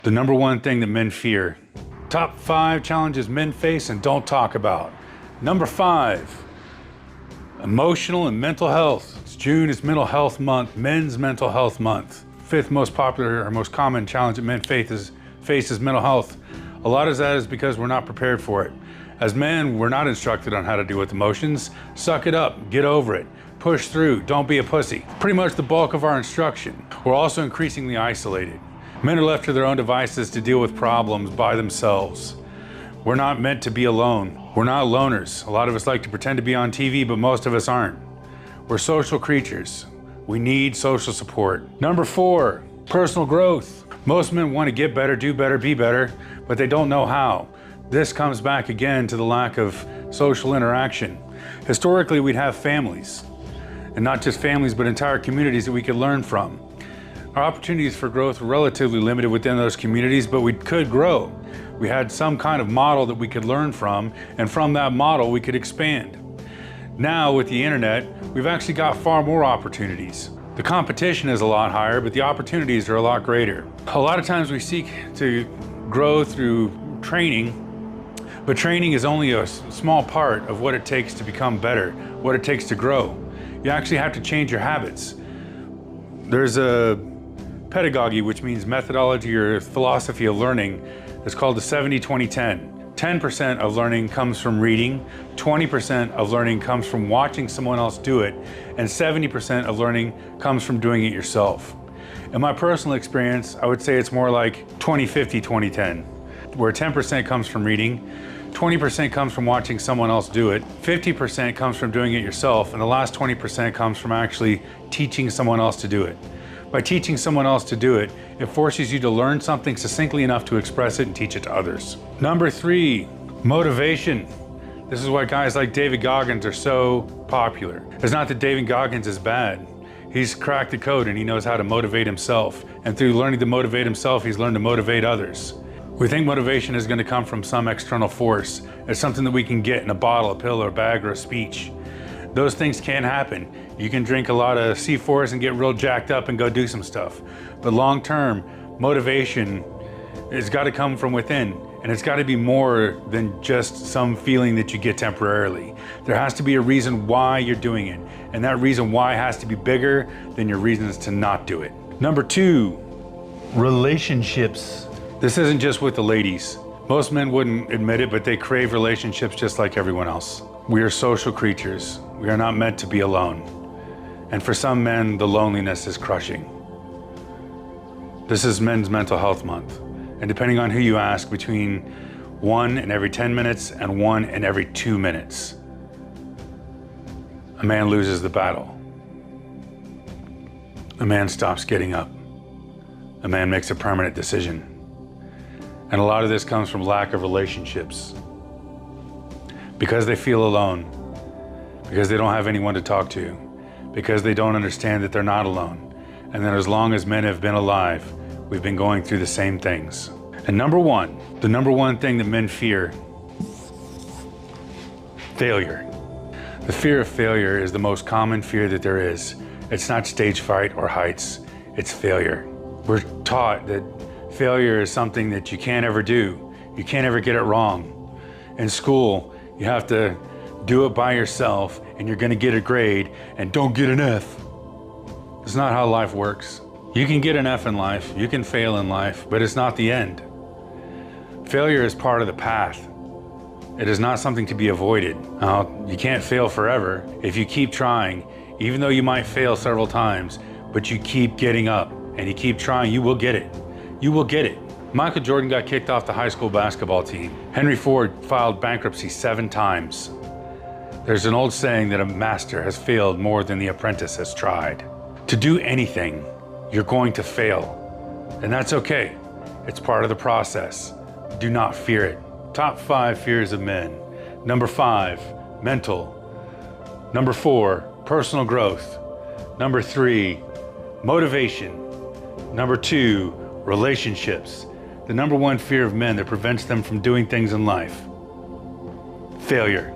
The number one thing that men fear. Top 5 challenges men face and don't talk about. Number 5, emotional and mental health. June is Mental Health Month, Men's Mental Health Month. 5th most popular or most common challenge that men face is mental health. A lot of that is because we're not prepared for it. As men, we're not instructed on how to deal with emotions. Suck it up, get over it, push through, don't be a pussy. Pretty much the bulk of our instruction. We're also increasingly isolated. Men are left to their own devices to deal with problems by themselves. We're not meant to be alone. We're not loners. A lot of us like to pretend to be on TV, but most of us aren't. We're social creatures. We need social support. Number 4, personal growth. Most men want to get better, do better, be better, but they don't know how. This comes back again to the lack of social interaction. Historically, we'd have families, and not just families, but entire communities that we could learn from. Our opportunities for growth were relatively limited within those communities, but we could grow. We had some kind of model that we could learn from, and from that model, we could expand. Now, with the internet, we've actually got far more opportunities. The competition is a lot higher, but the opportunities are a lot greater. A lot of times we seek to grow through training, but training is only a small part of what it takes to become better, what it takes to grow. You actually have to change your habits. There's a pedagogy, which means methodology or philosophy of learning. It's called the 70-20-10. 10% of learning comes from reading, 20% of learning comes from watching someone else do it, and 70% of learning comes from doing it yourself. In my personal experience, I would say it's more like 20-50-20-10, where 10% comes from reading, 20% comes from watching someone else do it, 50% comes from doing it yourself, and the last 20% comes from actually teaching someone else to do it. By teaching someone else to do it, it forces you to learn something succinctly enough to express it and teach it to others. Number 3, motivation. This is why guys like David Goggins are so popular. It's not that David Goggins is bad. He's cracked the code and he knows how to motivate himself. And through learning to motivate himself, he's learned to motivate others. We think motivation is going to come from some external force. It's something that we can get in a bottle, a pill, or a bag, or a speech. Those things can happen. You can drink a lot of C4s and get real jacked up and go do some stuff. But long-term, motivation has got to come from within. And it's got to be more than just some feeling that you get temporarily. There has to be a reason why you're doing it. And that reason why has to be bigger than your reasons to not do it. Number 2, relationships. This isn't just with the ladies. Most men wouldn't admit it, but they crave relationships just like everyone else. We are social creatures. We are not meant to be alone. And for some men, the loneliness is crushing. This is Men's Mental Health Month. And depending on who you ask, between 1 in every 10 minutes and 1 in every 2 minutes, a man loses the battle. A man stops getting up. A man makes a permanent decision. And a lot of this comes from lack of relationships. Because they feel alone, because they don't have anyone to talk to, because they don't understand that they're not alone. And that as long as men have been alive, we've been going through the same things. And number 1, the number one thing that men fear, failure. The fear of failure is the most common fear that there is. It's not stage fright or heights, it's failure. We're taught that failure is something that you can't ever do. You can't ever get it wrong. In school, you have to do it by yourself and you're gonna get a grade and don't get an F. It's not how life works. You can get an F in life, you can fail in life, but it's not the end. Failure is part of the path. It is not something to be avoided. Now, you can't fail forever. If you keep trying, even though you might fail several times, but you keep getting up and you keep trying, you will get it. You will get it. Michael Jordan got kicked off the high school basketball team. Henry Ford filed bankruptcy 7 times. There's an old saying that a master has failed more than the apprentice has tried. To do anything, you're going to fail. And that's okay. It's part of the process. Do not fear it. Top 5 fears of men. Number 5, mental. Number 4, personal growth. Number 3, motivation. Number 2, relationships. The number 1 fear of men that prevents them from doing things in life, failure.